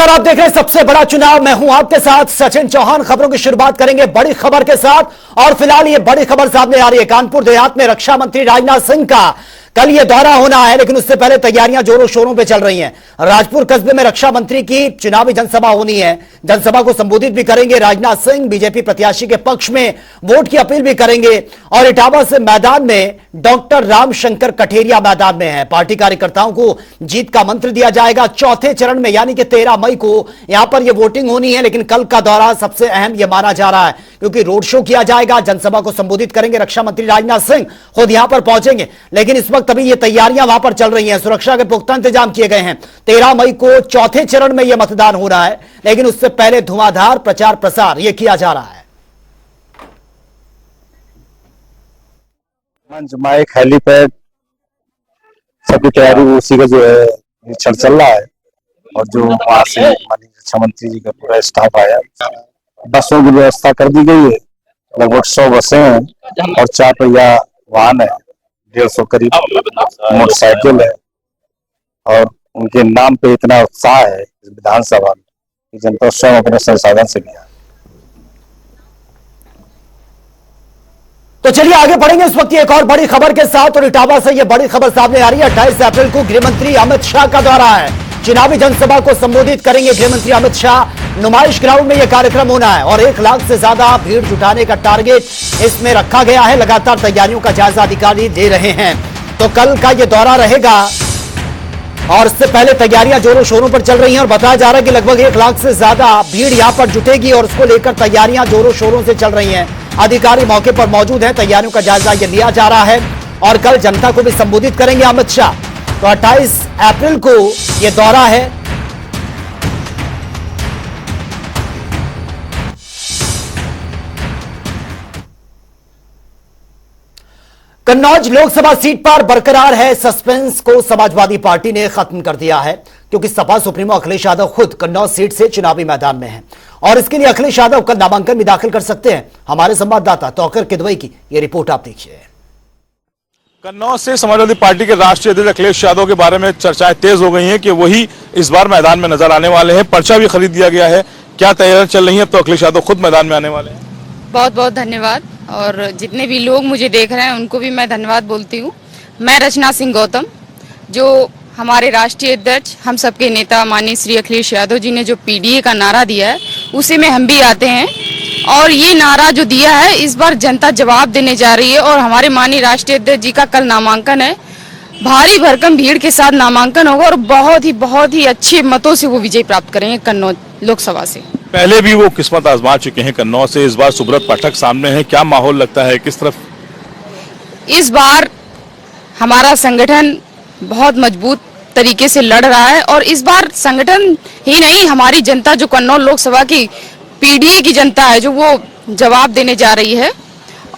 नमस्कार, आप देख रहे हैं सबसे बड़ा चुनाव। मैं हूं आपके साथ सचिन चौहान। खबरों की शुरुआत करेंगे बड़ी खबर के साथ और फिलहाल ये बड़ी खबर सामने आ रही है। कानपुर देहात में रक्षा मंत्री राजनाथ सिंह का कल ये दौरा होना है, लेकिन उससे पहले तैयारियां जोरों शोरों पे चल रही हैं। राजपुर कस्बे में रक्षा मंत्री की चुनावी जनसभा होनी है। जनसभा को संबोधित भी करेंगे राजनाथ सिंह। बीजेपी प्रत्याशी के पक्ष में वोट की अपील भी करेंगे। और इटावा से मैदान में डॉक्टर रामशंकर कठेरिया मैदान में है। पार्टी कार्यकर्ताओं को जीत का मंत्र दिया जाएगा। चौथे चरण में यानी कि 13 मई को यहां पर यह वोटिंग होनी है, लेकिन कल का दौरा सबसे अहम यह माना जा रहा है क्योंकि रोड शो किया जाएगा। जनसभा को संबोधित करेंगे रक्षा मंत्री राजनाथ सिंह, खुद यहां पर पहुंचेंगे। लेकिन इस वक्त अभी ये तैयारियां वहां पर चल रही हैं। सुरक्षा के पुख्ता इंतजाम किए गए हैं। 13 मई को चौथे चरण में यह मतदान हो रहा है, लेकिन उससे पहले धुआंधार प्रचार प्रसार यह किया जा रहा है। माइक, हेलीपैड, सबकी तैयारी उसी का जो है निरीक्षण चल रहा है। और जो वहां से माननीय रक्षा मंत्री जी का पूरा स्टाफ आया, बसों की व्यवस्था कर दी गई है। लगभग 100 बसें हैं और 4 पहिया वाहन है, 150 करीब मोटरसाइकिल है। और उनके नाम पे इतना उत्साह है इस विधानसभा में कि जनता स्वयं अपने संसाधन से लिया। तो चलिए आगे बढ़ेंगे इस वक्त एक और बड़ी खबर के साथ। और इटावा से यह बड़ी खबर सामने आ रही है। 28 अप्रैल को गृहमंत्री अमित शाह का दौरा है। चुनावी जनसभा को संबोधित करेंगे गृहमंत्री अमित शाह। नुमाइश ग्राउंड में यह कार्यक्रम होना है और 1 लाख से ज्यादा भीड़ जुटाने का टारगेट इसमें रखा गया है। लगातार तैयारियों का जायजा अधिकारी दे रहे हैं। तो कल का यह दौरा रहेगा और इससे पहले तैयारियां जोरों शोरों पर चल रही हैं और बताया जा रहा है कि लगभग 1 लाख से ज्यादा भीड़ यहां पर जुटेगी और उसको लेकर तैयारियां जोरों शोरों से चल रही हैं। अधिकारी मौके पर मौजूद हैं। तैयारियों का जायजा यह लिया जा रहा है और कल जनता को भी संबोधित करेंगे अमित शाह। तो 28 अप्रैल को यह दौरा है। कन्नौज लोकसभा सीट पर बरकरार है सस्पेंस को समाजवादी पार्टी ने खत्म कर दिया है क्योंकि सपा सुप्रीमो अखिलेश यादव खुद कन्नौज सीट से चुनावी मैदान में हैं और इसके लिए अखिलेश यादव का नामांकन भी दाखिल कर सकते हैं। हमारे संवाददाता तौकर किदवई की यह रिपोर्ट आप देखिए। कन्नौज से समाजवादी पार्टी के राष्ट्रीय अध्यक्ष अखिलेश यादव के बारे में चर्चाएं तेज हो गई हैं कि वही इस बार मैदान में नजर आने वाले हैं। पर्चा भी खरीद दिया गया है। क्या तैयारियां चल रही हैं? अब तो अखिलेश यादव खुद मैदान में आने वाले हैं। बहुत बहुत धन्यवाद। और जितने भी लोग मुझे देख रहे हैं उनको भी मैं धन्यवाद बोलती हूँ। मैं रचना सिंह गौतम, जो हमारे राष्ट्रीय अध्यक्ष हम सबके नेता माननीय श्री अखिलेश यादव जी ने जो पीडीए का नारा दिया है उसी में हम भी आते हैं। और ये नारा जो दिया है इस बार जनता जवाब देने जा रही है और हमारे माननीय राष्ट्रीय अध्यक्ष जी का कल नामांकन है। भारी भरकम भीड़ के साथ नामांकन होगा और बहुत ही अच्छे मतों से वो विजय प्राप्त करेंगे कन्नौज लोकसभा से। पहले भी वो किस्मत आजमा चुके हैं कन्नौज से, इस बार सुब्रत पाठक सामने है। क्या माहौल लगता है, किस तरफ? इस बार हमारा संगठन बहुत मजबूत तरीके से लड़ रहा है और इस बार संगठन ही नहीं, हमारी जनता जो कन्नौज लोकसभा की पीडीए की जनता है जो वो जवाब देने जा रही है।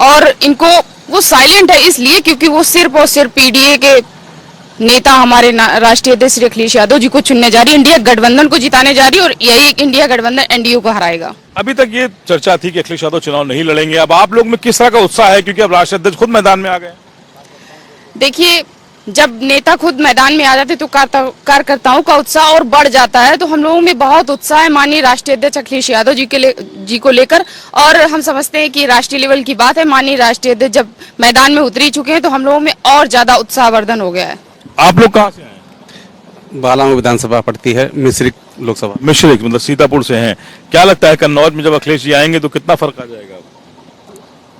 और इनको वो साइलेंट है इसलिए क्योंकि वो सिर्फ और सिर्फ पीडीए के नेता हमारे राष्ट्रीय अध्यक्ष श्री अखिलेश यादव जी को चुनने जा रही है। इंडिया गठबंधन को जिताने जा रही है और यही इंडिया गठबंधन एनडीए को हराएगा। अभी तक ये चर्चा थी कि अखिलेश यादव चुनाव नहीं लड़ेंगे। अब आप लोग में किस तरह का उत्साह है क्योंकि अब राष्ट्रीय अध्यक्ष खुद मैदान में आ गए? देखिए, जब नेता खुद मैदान में आ जाते तो कार्यकर्ताओं का उत्साह और बढ़ जाता है। तो हम लोगों में बहुत उत्साह है माननीय राष्ट्रीय अध्यक्ष अखिलेश यादव जी को लेकर। और हम समझते हैं कि राष्ट्रीय लेवल की बात है, माननीय राष्ट्रीय अध्यक्ष जब मैदान में उतरी चुके हैं तो हम लोगों में और ज्यादा उत्साहवर्धन हो गया है। आप लोग कहाँ से हैं? बालांग विधानसभा पड़ती है, मिश्रिक लोकसभा। मिश्रिक मतलब सीतापुर से हैं। क्या लगता है कन्नौज में जब अखिलेश जी आएंगे तो कितना फर्क आ जाएगा?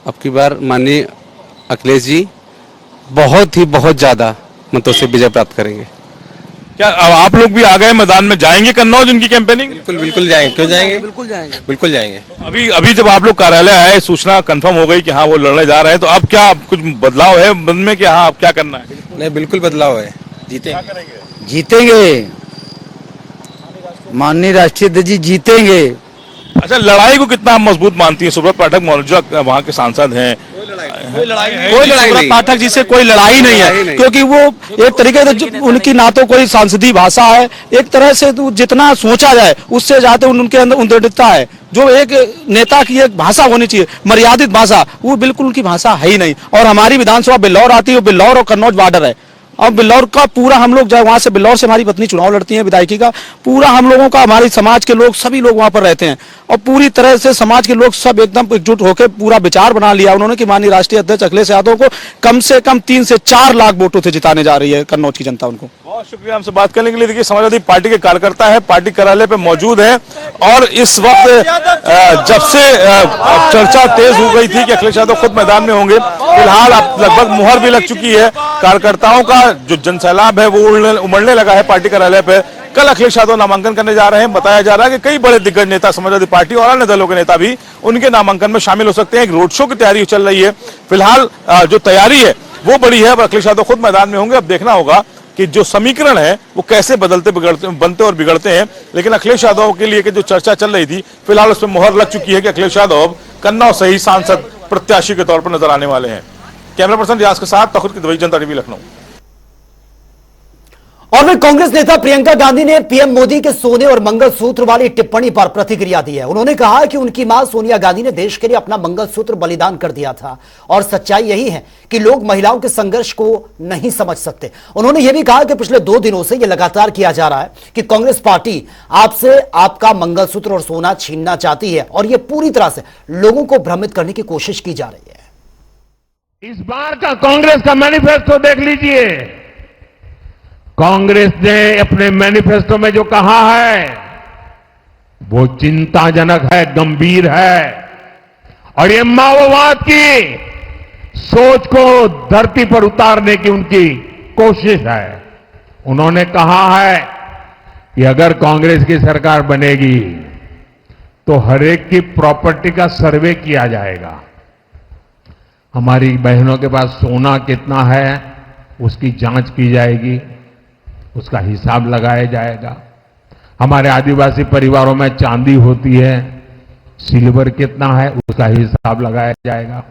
अब की बार माननीय अखिलेश जी बहुत ज्यादा मतों से विजय प्राप्त करेंगे। क्या अब आप लोग भी आ गए मैदान में, जाएंगे कन्नौज उनकी कैंपेनिंग? बिल्कुल जाएंगे। क्यों जाएंगे? बिल्कुल जाएंगे। अभी जब आप लोग कार्यालय आए, सूचना कंफर्म हो गई कि हाँ वो लड़ने जा रहे हैं, तो अब क्या कुछ बदलाव है मन में कि हाँ अब क्या करना है? नहीं, बिल्कुल बदलाव है। जीतेंगे माननीय राष्ट्रीय अध्यक्ष जी जीतेंगे। अच्छा, लड़ाई को कितना मजबूत मानती है? सुब्रत पाठक मौजूदा वहाँ के सांसद हैं। कोई लड़ाई नहीं। पाठक जी से कोई लड़ाई नहीं है क्योंकि वो एक तरीके से उनकी ना तो कोई सांसदीय भाषा है, एक तरह से तो जितना सोचा जाए उससे ज्यादा उनके अंदर उद्दंडता है। जो एक नेता की एक भाषा होनी चाहिए, मर्यादित भाषा, वो बिल्कुल उनकी भाषा है ही नहीं। और हमारी विधानसभा बिल्लौर आती है, बिल्लौर और कन्नौज बॉर्डर है, और बिल्लौर का पूरा हम लोग, वहां से बिल्लौर से हमारी पत्नी चुनाव लड़ती है विधायकी का, पूरा हम लोगों का, हमारे समाज के लोग सभी लोग वहां पर रहते हैं और पूरी तरह से समाज के लोग सब एकदम एकजुट होकर पूरा विचार बना लिया उन्होंने कि माननीय राष्ट्रीय अध्यक्ष अखिलेश यादव को कम से कम 3 से 4 लाख वोटों से जिताने जा रही है कन्नौज की जनता उनको। बहुत शुक्रिया हमसे बात करने के लिए। देखिए, समाजवादी पार्टी के कार्यकर्ता है, पार्टी कार्यालय पे मौजूद है और इस वक्त जब से चर्चा तेज हो गई थी कि अखिलेश यादव खुद मैदान में होंगे, फिलहाल अब लगभग मुहर भी लग चुकी है। कार्यकर्ताओं का जो जनसैलाब है वो उमड़ने लगा है पार्टी कार्यालय पे। कल अखिलेश यादव नामांकन करने जा रहे हैं। बताया जा रहा है कि कई बड़े दिग्गज नेता, समाजवादी पार्टी और अन्य दलों के नेता भी उनके नामांकन में शामिल हो सकते हैं। एक रोड शो की तैयारी चल रही है। फिलहाल जो तैयारी है वो बड़ी है। अखिलेश यादव खुद मैदान में होंगे। अब देखना होगा कि जो समीकरण है वो कैसे बनते और बिगड़ते हैं। लेकिन अखिलेश यादव के लिए कि जो चर्चा चल रही थी, फिलहाल उसमें मुहर लग चुकी है कि अखिलेश यादव कन्नौज से ही सांसद प्रत्याशी के तौर पर नजर आने वाले हैं। कैमरा पर्सन रियाज के साथ तखुर की दुबई, जनता टीवी, लखनऊ। और फिर कांग्रेस नेता प्रियंका गांधी ने पीएम मोदी के सोने और मंगलसूत्र वाली टिप्पणी पर प्रतिक्रिया दी है। उन्होंने कहा कि उनकी मां सोनिया गांधी ने देश के लिए अपना मंगलसूत्र बलिदान कर दिया था और सच्चाई यही है कि लोग महिलाओं के संघर्ष को नहीं समझ सकते। उन्होंने यह भी कहा कि पिछले 2 दिनों से यह लगातार किया जा रहा है कि कांग्रेस पार्टी आपसे आपका मंगलसूत्र और सोना छीनना चाहती है और यह पूरी तरह से लोगों को भ्रमित करने की कोशिश की जा रही है। इस बार का कांग्रेस का मैनिफेस्टो देख लीजिए। कांग्रेस ने अपने मैनिफेस्टो में जो कहा है वो चिंताजनक है, गंभीर है और ये माओवाद की सोच को धरती पर उतारने की उनकी कोशिश है। उन्होंने कहा है कि अगर कांग्रेस की सरकार बनेगी तो हर एक की प्रॉपर्टी का सर्वे किया जाएगा। हमारी बहनों के पास सोना कितना है उसकी जांच की जाएगी, उसका हिसाब लगाया जाएगा। हमारे आदिवासी परिवारों में चांदी होती है, सिल्वर कितना है उसका हिसाब लगाया जाएगा।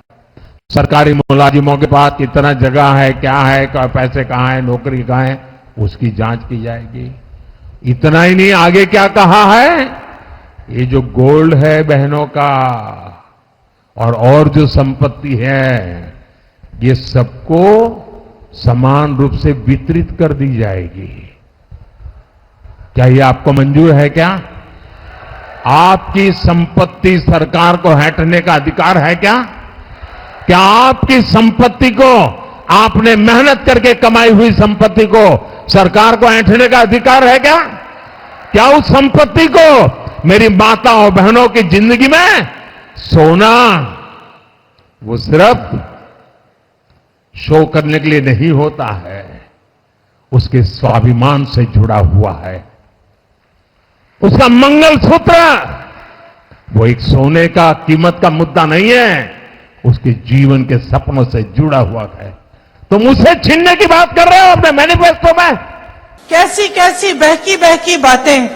सरकारी मुलाजिमों के पास कितना जगह है, क्या है, पैसे कहाँ है, नौकरी कहाँ है, उसकी जांच की जाएगी। इतना ही नहीं, आगे क्या कहा है, ये जो गोल्ड है बहनों का और जो संपत्ति है ये सबको समान रूप से वितरित कर दी जाएगी। क्या ये आपको मंजूर है? क्या आपकी संपत्ति सरकार को हटने का अधिकार है? क्या आपकी संपत्ति को, आपने मेहनत करके कमाई हुई संपत्ति को सरकार को ऐंठने का अधिकार है? क्या उस संपत्ति को मेरी माताओं बहनों की जिंदगी में सोना वो सिर्फ शो करने के लिए नहीं होता है, उसके स्वाभिमान से जुड़ा हुआ है। उसका मंगलसूत्र वो एक सोने का कीमत का मुद्दा नहीं है, उसके जीवन के सपनों से जुड़ा हुआ है। तुम उसे छीनने की बात कर रहे हो अपने मैनिफेस्टो में। कैसी कैसी बहकी बहकी बातें।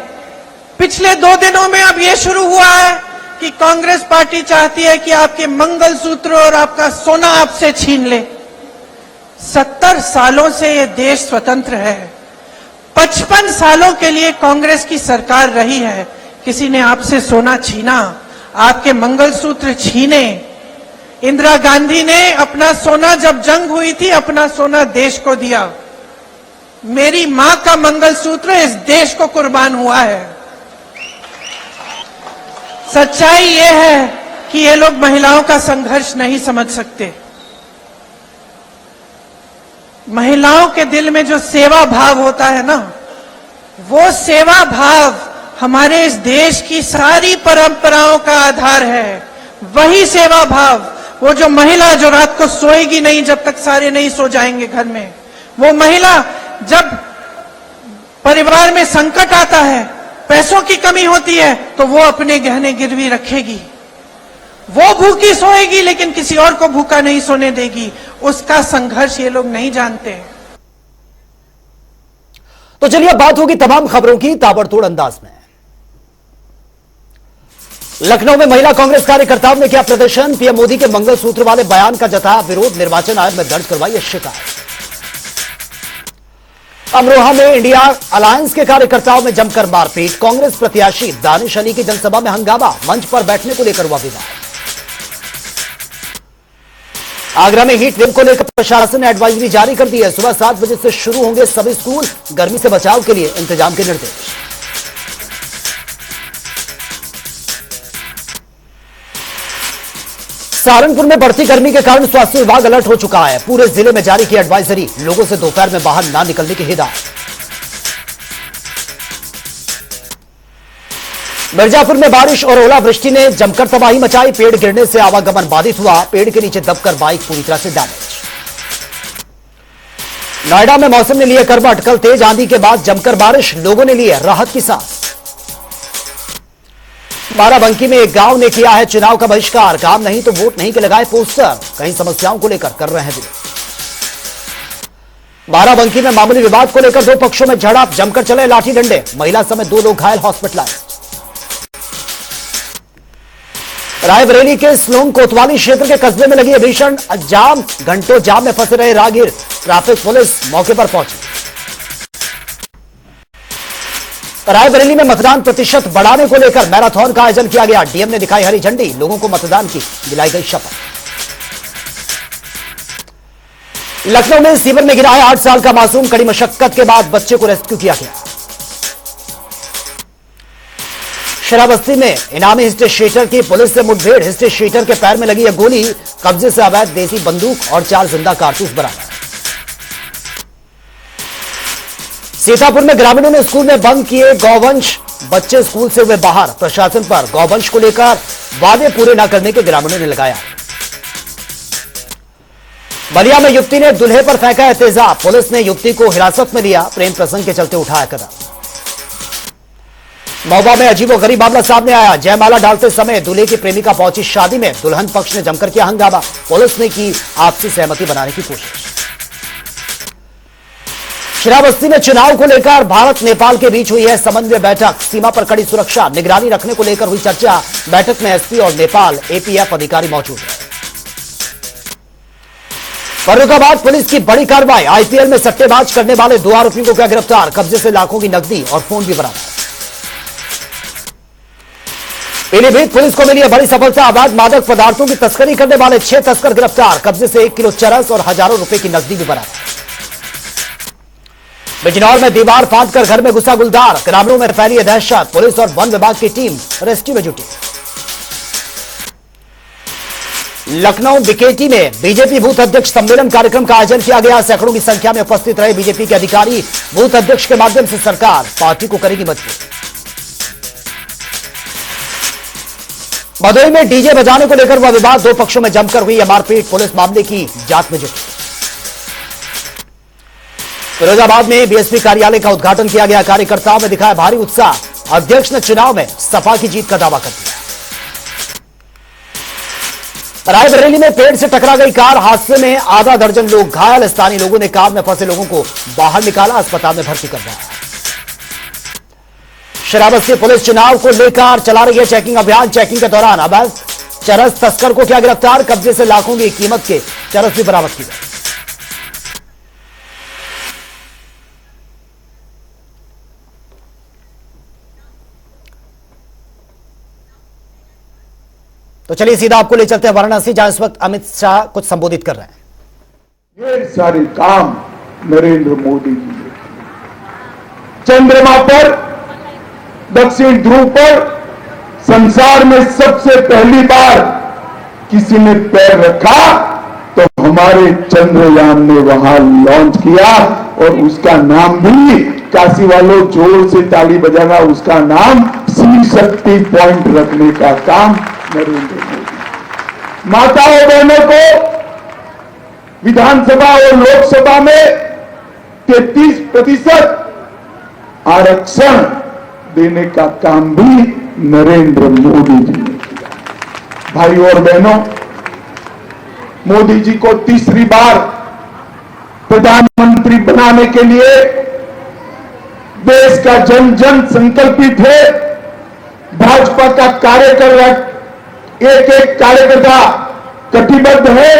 पिछले 2 दिनों में अब यह शुरू हुआ है कि कांग्रेस पार्टी चाहती है कि आपके मंगलसूत्र और आपका सोना आपसे छीन ले। 70 सालों से यह देश स्वतंत्र है। 55 सालों के लिए कांग्रेस की सरकार रही है। किसी ने आपसे सोना छीना, आपके मंगलसूत्र छीने। इंदिरा गांधी ने अपना सोना, जब जंग हुई थी, अपना सोना देश को दिया। मेरी मां का मंगलसूत्र इस देश को कुर्बान हुआ है। सच्चाई यह है कि ये लोग महिलाओं का संघर्ष नहीं समझ सकते। महिलाओं के दिल में जो सेवा भाव होता है ना, वो सेवा भाव हमारे इस देश की सारी परंपराओं का आधार है। वही सेवा भाव, वो जो महिला जो रात को सोएगी नहीं जब तक सारे नहीं सो जाएंगे घर में, वो महिला जब परिवार में संकट आता है, पैसों की कमी होती है, तो वो अपने गहने गिरवी रखेगी। वो भूखी सोएगी लेकिन किसी और को भूखा नहीं सोने देगी। उसका संघर्ष ये लोग नहीं जानते। तो चलिए बात होगी तमाम खबरों की ताबड़तोड़ अंदाज में। लखनऊ में महिला कांग्रेस कार्यकर्ताओं ने किया प्रदर्शन। पीएम मोदी के मंगलसूत्र वाले बयान का जताया विरोध। निर्वाचन आयोग में दर्ज करवाई शिकायत। अमरोहा में इंडिया अलायंस के कार्यकर्ताओं में जमकर मारपीट। कांग्रेस प्रत्याशी दानिश अली की जनसभा में हंगामा। मंच पर बैठने को लेकर हुआ विवाद। आगरा में हीट वेव को लेकर प्रशासन ने एडवाइजरी जारी कर दी है। सुबह 7 बजे से शुरू होंगे सभी स्कूल। गर्मी से बचाव के लिए इंतजाम के निर्देश। सहारनपुर में बढ़ती गर्मी के कारण स्वास्थ्य विभाग अलर्ट हो चुका है। पूरे जिले में जारी की एडवाइजरी, लोगों से दोपहर में बाहर ना निकलने की हिदायत। मिर्जापुर में बारिश और ओलावृष्टि ने जमकर तबाही मचाई। पेड़ गिरने से आवागमन बाधित हुआ। पेड़ के नीचे दबकर बाइक पूरी तरह से डैमेज। नोएडा में मौसम ने लिए करवट। कल तेज आंधी के बाद जमकर बारिश, लोगों ने लिए राहत की सांस। बाराबंकी में एक गांव ने किया है चुनाव का बहिष्कार। काम नहीं तो वोट नहीं के लगाए पोस्टर। कई समस्याओं को लेकर कर रहे हैं विरोध। बाराबंकी में मामूली विवाद को लेकर दो पक्षों में झड़प, जमकर चले लाठी डंडे। महिला समेत 2 लोग घायल, हॉस्पिटलाइज। रायबरेली के स्लोन कोतवाली क्षेत्र के कस्बे में लगी भीषण जाम। घंटों जाम में फंसे रहे राहगीर। ट्रैफिक पुलिस मौके पर पहुंची। रायबरेली में मतदान प्रतिशत बढ़ाने को लेकर मैराथन का आयोजन किया गया। डीएम ने दिखाई हरी झंडी, लोगों को मतदान की दिलाई गई शपथ। लखनऊ में सीवर में गिरा है 8 साल का मासूम। कड़ी मशक्कत के बाद बच्चे को रेस्क्यू किया गया। शराबस्ती में इनामी हिस्ट्री शीटर की पुलिस से मुठभेड़। हिस्ट्री शीटर के पैर में लगी है गोली। कब्जे से अवैध देसी बंदूक और 4 जिंदा कारतूस बरामद। सीतापुर में ग्रामीणों ने स्कूल में बंद किए गौवंश। बच्चे स्कूल से हुए बाहर। प्रशासन पर गौवंश को लेकर वादे पूरे न करने के ग्रामीणों ने लगाया। बलिया में युवती ने दूल्हे पर फेंका है तेजाब। पुलिस ने युवती को हिरासत में लिया। प्रेम प्रसंग के चलते उठाया कदम। महोबा में अजीबोगरीब मामला सामने आया। जयमाला डालते समय दूल्हे की प्रेमिका पहुंची शादी में। दुल्हन पक्ष ने जमकर किया हंगामा। पुलिस ने की आपसी सहमति बनाने की कोशिश। शराबस्ती में चुनाव को लेकर भारत नेपाल के बीच हुई है समन्वय बैठक। सीमा पर कड़ी सुरक्षा, निगरानी रखने को लेकर हुई चर्चा। बैठक में एसपी और नेपाल एपीएफ अधिकारी मौजूद हैं। फर्रुखाबाद पुलिस की बड़ी कार्रवाई। आईपीएल में सट्टेबाज करने वाले 2 आरोपियों को किया गिरफ्तार। कब्जे से लाखों की नकदी और फोन भी बरामद। पीलीभीत पुलिस को मिली है बड़ी सफलता। अवैध मादक पदार्थों की तस्करी करने वाले 6 तस्कर गिरफ्तार। कब्जे से 1 किलो चरस और हजारों रुपए की नकदी भी बरामद। बिजनौर में दीवार फांदकर घर में घुसा गुलदार। ग्रामीणों में फैली है दहशत। पुलिस और वन विभाग की टीम रेस्क्यू में जुटी। लखनऊ बीकेटी में बीजेपी बूथ अध्यक्ष सम्मेलन कार्यक्रम का आयोजन किया गया। सैकड़ों की संख्या में उपस्थित रहे बीजेपी के अधिकारी। बूथ अध्यक्ष के माध्यम से सरकार पार्टी को करेगी मजबूत। भदोही में डीजे बजाने को लेकर हुआ विवाद। 2 पक्षों में जमकर हुई मारपीट। पुलिस मामले की जांच में जुटी। फिरोजाबाद में बीएसपी कार्यालय का उद्घाटन किया गया। कार्यकर्ताओं में दिखाया भारी उत्साह। अध्यक्ष ने चुनाव में सपा की जीत का दावा कर दिया। रायबरेली में पेड़ से टकरा गई कार। हादसे में आधा दर्जन लोग घायल। स्थानीय लोगों ने कार में फंसे लोगों को बाहर निकाला, अस्पताल में भर्ती करवाया। शराबस्ती पुलिस चुनाव को लेकर चला रही है चेकिंग अभियान। चेकिंग के दौरान अवैध चरस तस्कर को किया गिरफ्तार। कब्जे से लाखों की कीमत के चरस भी बरामद की गई। तो चलिए सीधा आपको ले चलते हैं वाराणसी, जहां इस वक्त अमित शाह कुछ संबोधित कर रहे हैं। ढेर सारे काम नरेंद्र मोदी जी ने चंद्रमा पर, दक्षिण ध्रुव पर संसार में सबसे पहली बार किसी ने पैर रखा तो हमारे चंद्रयान ने वहां लॉन्च किया। और उसका नाम भी, काशी वालों जोर से ताली बजाना, उसका नाम शिव शक्ति पॉइंट रखने का काम नरेंद्र मोदी। माताओं बहनों को विधानसभा और लोकसभा में 33% आरक्षण देने का काम भी नरेंद्र मोदी जी ने किया। भाई और बहनों, मोदी जी को तीसरी बार प्रधानमंत्री बनाने के लिए देश का जन जन संकल्पित है। भाजपा का एक एक कार्यकर्ता कटिबद्ध है।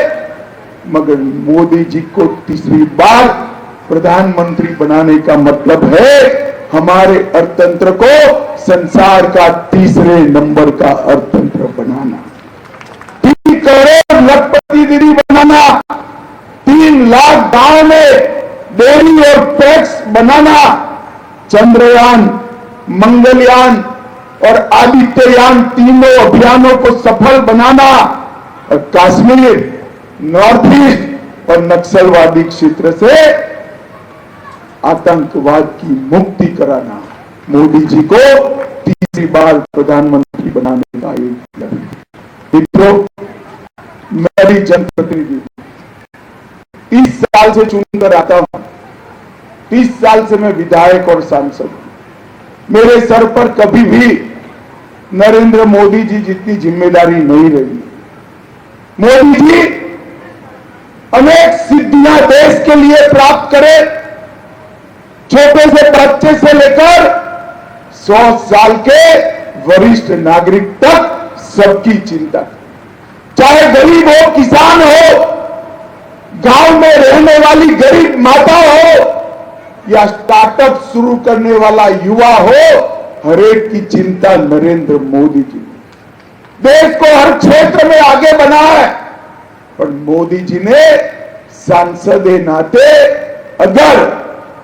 मगर मोदी जी को तीसरी बार प्रधानमंत्री बनाने का मतलब है हमारे अर्थतंत्र को संसार का तीसरे नंबर का अर्थतंत्र बनाना, 3 करोड़ लखपति दीदी बनाना, बनाना, चंद्रयान, मंगलयान और आदित्ययान तीनों अभियानों को सफल बनाना और कश्मीर, नॉर्थ ईस्ट और नक्सलवादी क्षेत्र से आतंकवाद की मुक्ति कराना मोदी जी को तीसरी बार प्रधानमंत्री बनाने का एक लक्ष्य। मित्रों, मैं भी जनप्रतिनिधि 30 साल से चुनकर आता हूं, 30 साल से मैं विधायक और सांसद हूं। मेरे सर पर कभी भी नरेंद्र मोदी जी जितनी जिम्मेदारी नहीं रही। मोदी जी अनेक सिद्धियां देश के लिए प्राप्त करे, छोटे से बच्चे से लेकर 100 साल के वरिष्ठ नागरिक तक सबकी चिंता, चाहे गरीब हो, किसान हो, गांव में रहने वाली गरीब माता हो या स्टार्टअप शुरू करने वाला युवा हो, हर एक की चिंता नरेंद्र मोदी जी ने देश को हर क्षेत्र में आगे बढ़ाया है। और मोदी जी ने सांसद के नाते अगर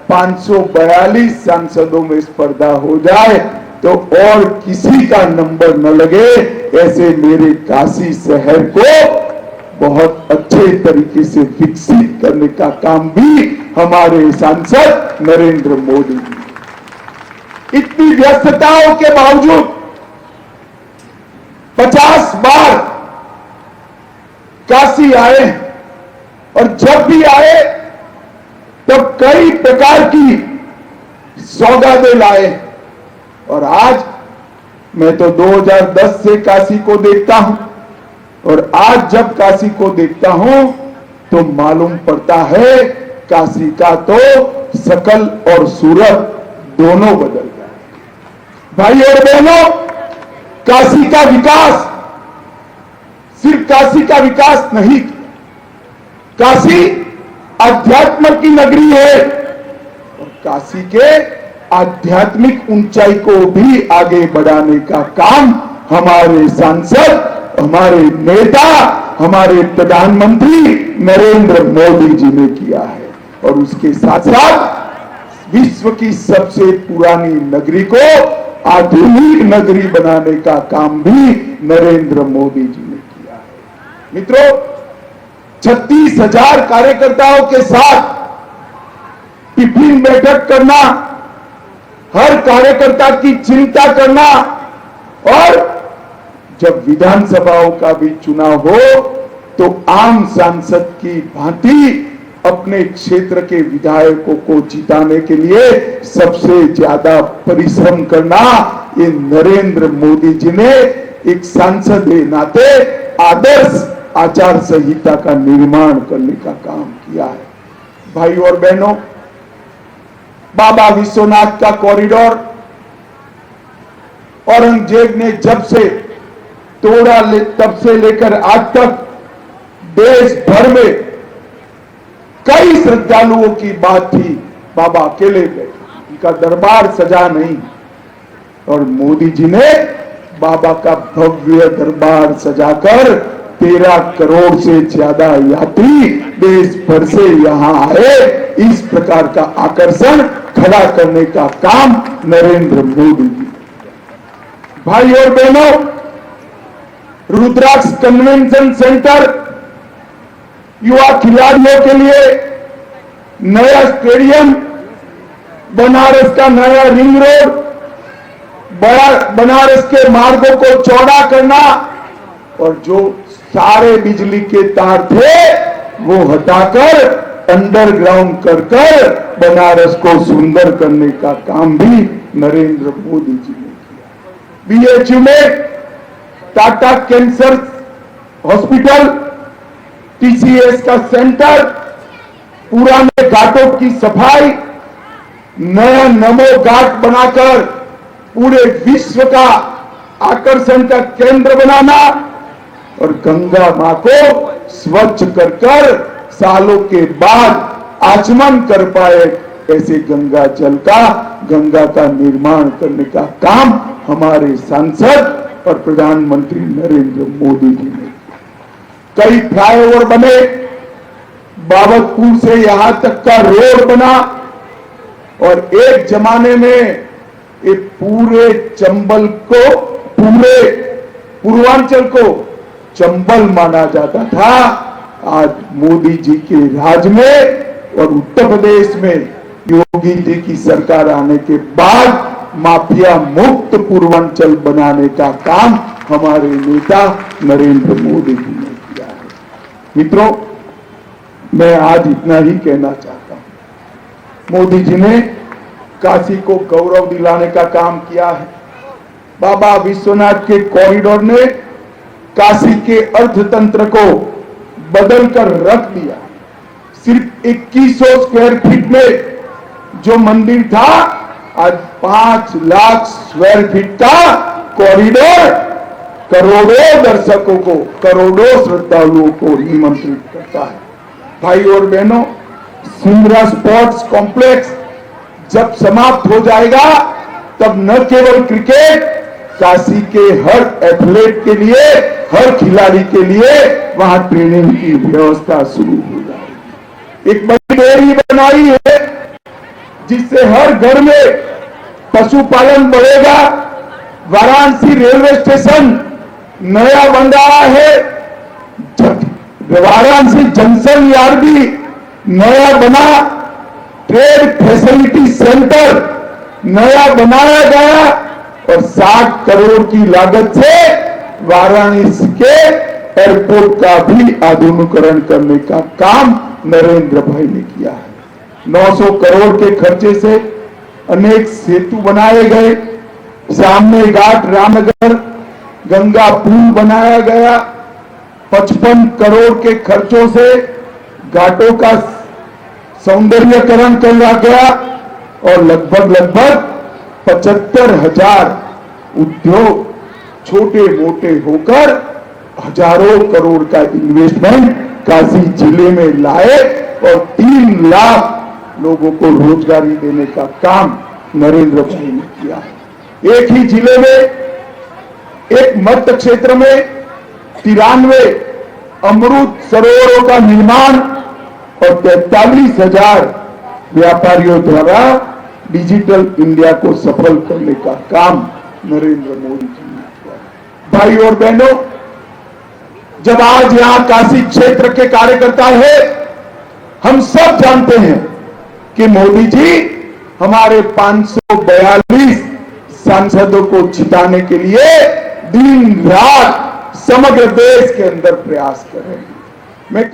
542 सांसदों में स्पर्धा हो जाए तो और किसी का नंबर न लगे, ऐसे मेरे काशी शहर को बहुत अच्छे तरीके से विकसित करने का काम भी हमारे सांसद नरेंद्र मोदी जी। इतनी व्यस्तताओं के बावजूद 50 बार काशी आए और जब भी आए तब कई प्रकार की सौगातें लाए। और आज मैं तो 2010 से काशी को देखता हूं और आज जब काशी को देखता हूं तो मालूम पड़ता है काशी का तो शकल और सूरत दोनों बदल गया। भाई और बहनों, काशी का विकास सिर्फ काशी का विकास नहीं, काशी अध्यात्म की नगरी है और काशी के आध्यात्मिक ऊंचाई को भी आगे बढ़ाने का काम हमारे सांसद, हमारे नेता, हमारे प्रधानमंत्री नरेंद्र मोदी जी ने किया है। और उसके साथ साथ विश्व की सबसे पुरानी नगरी को आधुनिक नगरी बनाने का काम भी नरेंद्र मोदी जी ने किया है। मित्रों, 36,000 कार्यकर्ताओं के साथ टिफिन बैठक करना, हर कार्यकर्ता की चिंता करना और जब विधानसभाओं का भी चुनाव हो तो आम सांसद की भांति अपने क्षेत्र के विधायकों को जिताने के लिए सबसे ज्यादा परिश्रम करना, ये नरेंद्र मोदी जी ने एक सांसद के नाते आदर्श आचार संहिता का निर्माण करने का काम किया है। भाई और बहनों, बाबा विश्वनाथ का कॉरिडोर औरंगजेब ने जब से तोड़ा तब से लेकर आज तक देश भर में कई श्रद्धालुओं की बात थी। बाबा अकेले गए, उनका दरबार सजा नहीं और मोदी जी ने बाबा का भव्य दरबार सजाकर 13 करोड़ से ज्यादा यात्री देश भर से यहां आए। इस प्रकार का आकर्षण खड़ा करने का काम नरेंद्र मोदी जी। भाई और बहनों, रुद्राक्ष कन्वेंशन सेंटर युवा खिलाड़ियों के लिए नया स्टेडियम, बनारस का नया रिंग रोड, बनारस के मार्गों को चौड़ा करना और जो सारे बिजली के तार थे वो हटाकर अंडरग्राउंड कर बनारस को सुंदर करने का काम भी नरेंद्र मोदी जी ने किया। बीएचयू में टाटा कैंसर हॉस्पिटल, टीसीएस का सेंटर, पुराने घाटों की सफाई, नया नमो घाट बनाकर पूरे विश्व का आकर्षण का केंद्र बनाना और गंगा मां को स्वच्छ कर सालों के बाद आचमन कर पाए ऐसे गंगा जल का, गंगा का निर्माण करने का काम हमारे सांसद और प्रधानमंत्री नरेंद्र मोदी जी ने। कई फ्लाईओवर बने, बाबतपुर से यहां तक का रोड बना और एक जमाने में ये पूरे चंबल को, पूरे पूर्वांचल को चंबल माना जाता था। आज मोदी जी के राज में और उत्तर प्रदेश में योगी जी की सरकार आने के बाद माफिया मुक्त पूर्वांचल बनाने का काम हमारे नेता नरेंद्र मोदी जी ने किया है। मित्रों, मैं आज इतना ही कहना चाहता हूं। मोदी जी ने काशी को गौरव दिलाने का काम किया है। बाबा विश्वनाथ के कॉरिडोर ने काशी के अर्थतंत्र को बदलकर रख दिया। सिर्फ 2100 स्क्वायर फीट में जो मंदिर था, आज 5 लाख स्क्वायर फीट का कॉरिडोर करोड़ों दर्शकों को, करोड़ों श्रद्धालुओं को निमंत्रित करता है। भाई और बहनों, सिमरा स्पोर्ट्स कॉम्प्लेक्स जब समाप्त हो जाएगा तब न केवल क्रिकेट, काशी के हर एथलीट के लिए, हर खिलाड़ी के लिए वहां ट्रेनिंग की व्यवस्था शुरू हो जाएगी। एक बड़ी डेयरी बनाई है जिससे हर घर में पशुपालन बढ़ेगा। वाराणसी रेलवे स्टेशन नया बन रहा है। वाराणसी जंक्शन यार्ड भी नया बना। ट्रेड फैसिलिटी सेंटर नया बनाया गया और 60 करोड़ की लागत से वाराणसी के एयरपोर्ट का भी आधुनिकीकरण करने का काम नरेंद्र भाई ने किया है। 900 करोड़ के खर्चे से अनेक सेतु बनाए गए। सामने घाट रामनगर गंगा पुल बनाया गया। 55 करोड़ के खर्चों से घाटों का सौंदर्यकरण किया गया और लगभग 75,000 उद्योग छोटे मोटे होकर हजारों करोड़ का इन्वेस्टमेंट काशी जिले में लाए और 3 लाख लोगों को रोजगारी देने का काम नरेंद्र भाई ने किया। एक ही जिले में, एक मध्य क्षेत्र में 93 अमृत सरोवरों का निर्माण और 43,000 व्यापारियों द्वारा डिजिटल इंडिया को सफल करने का काम नरेंद्र मोदी जी ने किया। भाई और बहनों, जब आज यहां काशी क्षेत्र के कार्यकर्ता है, हम सब जानते हैं कि मोदी जी हमारे 542 सांसदों को जिताने के लिए दिन रात समग्र देश के अंदर प्रयास कर रहे हैं। मैं